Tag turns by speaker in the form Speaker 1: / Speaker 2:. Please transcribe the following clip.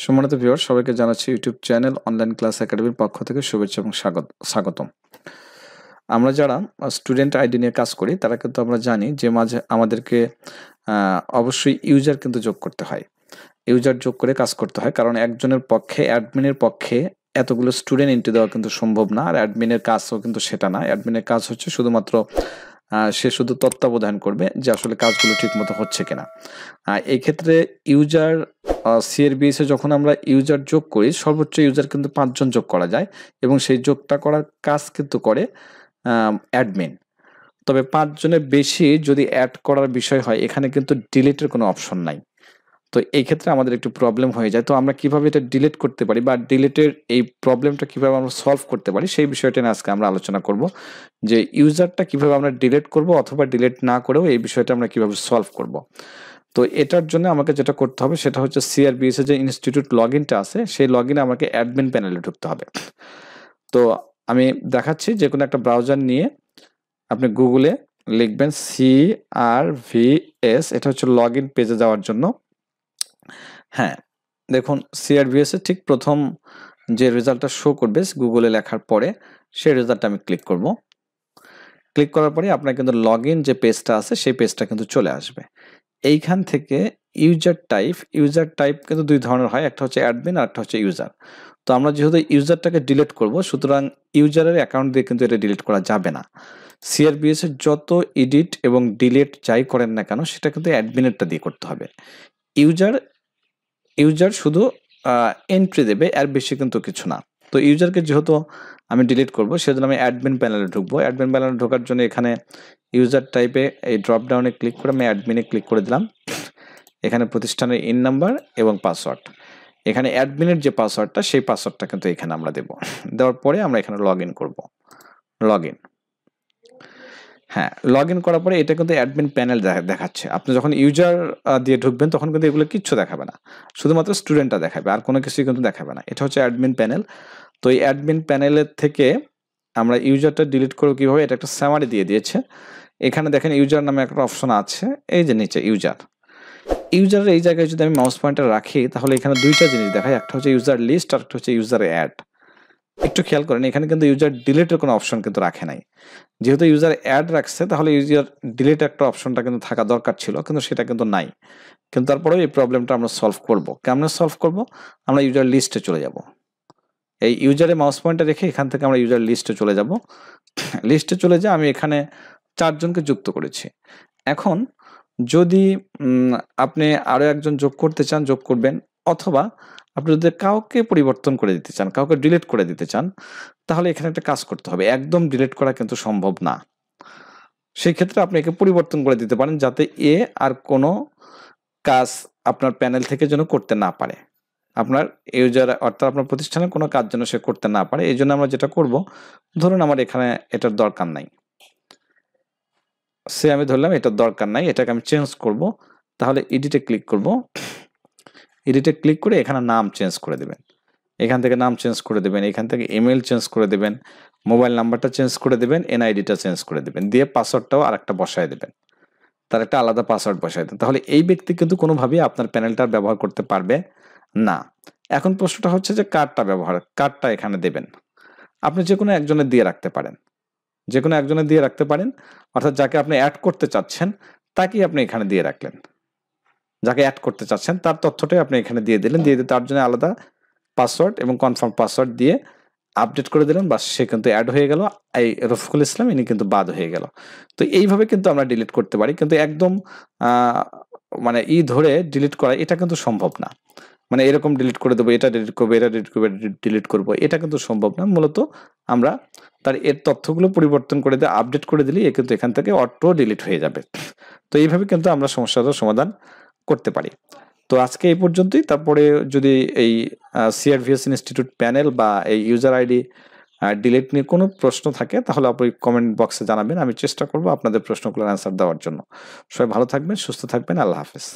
Speaker 1: সম্মানিত ভিউয়ার, সবাইকে জানাচ্ছি ইউটিউব চ্যানেল অনলাইন ক্লাস একাডেমির পক্ষ থেকে শুভেচ্ছা এবং স্বাগতম। আমরা যারা স্টুডেন্ট আইডি নিয়ে কাজ করি তারা কিন্তু আমরা জানি যে মাঝে আমাদেরকে অবশ্যই ইউজার কিন্তু যোগ করতে হয়। ইউজার যোগ করে কাজ করতে হয়, কারণ একজনের পক্ষে, অ্যাডমিনের পক্ষে এতগুলো স্টুডেন্ট এন্ট্রি দেওয়া কিন্তু সম্ভব না। আর অ্যাডমিনের কাজও কিন্তু সেটা না। অ্যাডমিনের কাজ হচ্ছে শুধুমাত্র সে শুধু তত্ত্বাবধান করবে যে আসলে কাজগুলো ঠিকমতো হচ্ছে কিনা। এই ক্ষেত্রে ইউজার CRVS-এ যখন আমরা ইউজার যোগ করি, সর্বোচ্চ ইউজার কিন্তু ৫ জন যোগ করা যায় এবং সেই যোগটা করার কাজ কিন্তু করে অ্যাডমিন। তবে ৫ জনের বেশি যদি অ্যাড করার বিষয় হয়, এখানে কিন্তু ডিলিটের কোনো অপশন নাই। তো এই ক্ষেত্রে আমাদের একটু প্রবলেম হয়ে যায়। তো আমরা কিভাবে এটা ডিলিট করতে পারি বা ডিলিটের এই প্রবলেমটা কিভাবে আমরা সলভ করতে পারি, সেই বিষয়টা নিয়ে আজকে আমরা আলোচনা করব। যে ইউজারটা কিভাবে আমরা ডিলিট করব অথবা ডিলিট না করেও এই বিষয়টা আমরা কিভাবে সলভ করব। তো এটার জন্য আমাকে যেটা করতে হবে সেটা হচ্ছে CRVS এর যে ইনস্টিটিউট লগইনটা আছে, সেই লগইনে আমাকে অ্যাডমিন প্যানেলে ঢুকতে হবে। তো আমি দেখাচ্ছি, যে কোনো একটা ব্রাউজার নিয়ে আপনি গুগলে লিখবেন CRVS, এটা হচ্ছে লগইন পেজে যাওয়ার জন্য। হ্যাঁ, দেখুন CRVS এর ঠিক প্রথম যে রেজাল্টটা শো করবে গুগলে লেখার পরে, সেই রেজাল্টটা আমি ক্লিক করব। ক্লিক করার পরে আপনার কিন্তু লগইন যে পেজটা আছে সেই পেজটা কিন্তু চলে আসবে। এইখান থেকে ইউজার টাইপ কিন্তু দুই ধরনের হয়, একটা হচ্ছে অ্যাডমিন আর একটা হচ্ছে ইউজার। তো আমরা যেহেতু ইউজারটাকে ডিলিট করব, সুতরাং ইউজারের অ্যাকাউন্ট দিয়ে কিন্তু এটা ডিলিট করা যাবে না। CRVS এর যত এডিট এবং ডিলিট যাই করেন না কেন, সেটা কিন্তু অ্যাডমিনেরটা দিয়ে করতে হবে। ইউজার শুধু এন্ট্রি দেবে, এর বেশি কিন্তু কিছু না। তো ইউজারকে যেহেতু আমি ডিলিট করব, সেজন্য আমি অ্যাডমিন প্যানেলে ঢুকবো। অ্যাডমিন প্যানেলে ঢোকার জন্য এখানে ইউজার টাইপে এই ড্রপ ডাউনে ক্লিক করে আমি অ্যাডমিনে ক্লিক করে দিলাম। এখানে প্রতিষ্ঠানের ইন নাম্বার এবং পাসওয়ার্ড, এখানে অ্যাডমিনের যে পাসওয়ার্ডটা, সেই পাসওয়ার্ডটা কিন্তু এখানে আমরা দেব। দেওয়ার পরে আমরা এখানে লগ ইন করবো। হ্যাঁ, লগ ইন করার পরে এটা কিন্তু অ্যাডমিন প্যানেল দেখাচ্ছে। আপনি যখন ইউজার দিয়ে ঢুকবেন তখন কিন্তু এগুলো কিচ্ছু দেখাবে না, শুধুমাত্র স্টুডেন্টটা দেখাবে, আর কোনো কিছুই কিন্তু দেখাবে না। এটা হচ্ছে অ্যাডমিন প্যানেল। তো এই অ্যাডমিন প্যানেলের থেকে আমরা ইউজারটা ডিলিট করবো কীভাবে, এটা একটা সামারি দিয়ে দিয়েছে। এখানে দেখেন ইউজার নামে একটা অপশন আছে, এই যে নিচে ইউজারের এই জায়গায় যদি আমি মাউস পয়েন্টার রাখি, তাহলে এখানে দুইটা জিনিস দেখায়, একটা হচ্ছে ইউজার লিস্ট আর একটা হচ্ছে ইউজার অ্যাড। একটু খেয়াল করেন, এখানে কিন্তু ইউজার ডিলিটের কোনো অপশন কিন্তু রাখে নাই। যেহেতু ইউজার অ্যাড রাখছে, তাহলে ইউজার ডিলিট একটা অপশনটা কিন্তু থাকা দরকার ছিল, কিন্তু সেটা কিন্তু নাই। কিন্তু তারপরেও এই প্রবলেমটা আমরা সলভ করব। কেমন সলভ করব? আমরা ইউজার লিস্টে চলে যাব। এই ইউজারে মাউস পয়েন্টার রেখে এখান থেকে আমরা ইউজার লিস্টে চলে যাব। লিস্টে চলে যা আমি এখানে 4 জনকে যুক্ত করেছি। এখন যদি আপনি আরো একজন যোগ করতে চান, যোগ করবেন, অথবা আপনি যদি কাউকে পরিবর্তন করে দিতে চান, কাউকে ডিলিট করে দিতে চান, তাহলে এখানে একটা কাজ করতে হবে। একদম ডিলিট করা কিন্তু সম্ভব না। সেই ক্ষেত্রে আপনি একে পরিবর্তন করে দিতে পারেন, যাতে এ আর কোনো কাজ আপনার প্যানেল থেকে যেন করতে না পারে। আপনার ইউজার অর্থাৎ আপনার প্রতিষ্ঠানের কোনো কাজ যেন সে করতে না পারে। এই জন্য আমরা যেটা করব, ধরুন আমার এখানে এটার দরকার নাই, আমি ধরলাম এটার দরকার নাই, এটাকে আমি চেঞ্জ করব। তাহলে এডিটে ক্লিক করব। এডিটে ক্লিক করে এখানে নাম চেঞ্জ করে দেবেন। এখান থেকে নাম চেঞ্জ করে দেবেন, এখান থেকে ইমেল চেঞ্জ করে দেবেন, মোবাইল নাম্বারটা চেঞ্জ করে দেবেন, NID-টা চেঞ্জ করে দেবেন, দিয়ে পাসওয়ার্ডটাও আরেকটা বসায় দেবেন, তার একটা আলাদা পাসওয়ার্ড বসায় দেন। তাহলে এই ব্যক্তি কিন্তু কোনোভাবেই আপনার প্যানেলটা ব্যবহার করতে পারবে না। এখন প্রশ্নটা হচ্ছে যে কার্ডটা এখানে দেবেন। আপনি যে কোনো একজনের দিয়ে রাখতে পারেন, অর্থাৎ যাকে আপনি অ্যাড করতে চাচ্ছেন তাকেই আপনি এখানে দিয়ে রাখলেন। যাকে অ্যাড করতে চাচ্ছেন তার তথ্যটাই আপনি এখানে দিয়ে দিলেন, দিয়ে তার জন্য আলাদা পাসওয়ার্ড এবং কনফার্ম পাসওয়ার্ড দিয়ে আপডেট করে দিলেন, বাস সে কিন্তু অ্যাড হয়ে গেল। এই রফিকুল ইসলাম ইনি কিন্তু বাদ হয়ে গেল। তো এইভাবে কিন্তু আমরা ডিলিট করতে পারি, কিন্তু একদম মানে ধরে ডিলিট করা এটা কিন্তু সম্ভব না। মানে এরকম ডিলিট করে দেবো, এটা ডিলিট করবো, এটা ডিলিট করবো, এটা কিন্তু সম্ভব না। মূলত আমরা তার এর তথ্যগুলো পরিবর্তন করে দিয়ে আপডেট করে দিলেই এ কিন্তু এখান থেকে অটো ডিলিট হয়ে যাবে। তো এইভাবে কিন্তু আমরা সমস্যাটার সমাধান করতে পারি। তো আজকে এই পর্যন্তই। তারপরে যদি এই CRVS ইনস্টিটিউট প্যানেল বা এই ইউজার আইডি ডিলিট নিয়ে কোনো প্রশ্ন থাকে, তাহলে আপনি কমেন্ট বক্সে জানাবেন। আমি চেষ্টা করব আপনাদের প্রশ্নগুলোর অ্যান্সার দেওয়ার জন্য। সবাই ভালো থাকবেন, সুস্থ থাকবেন। আল্লাহ হাফেজ।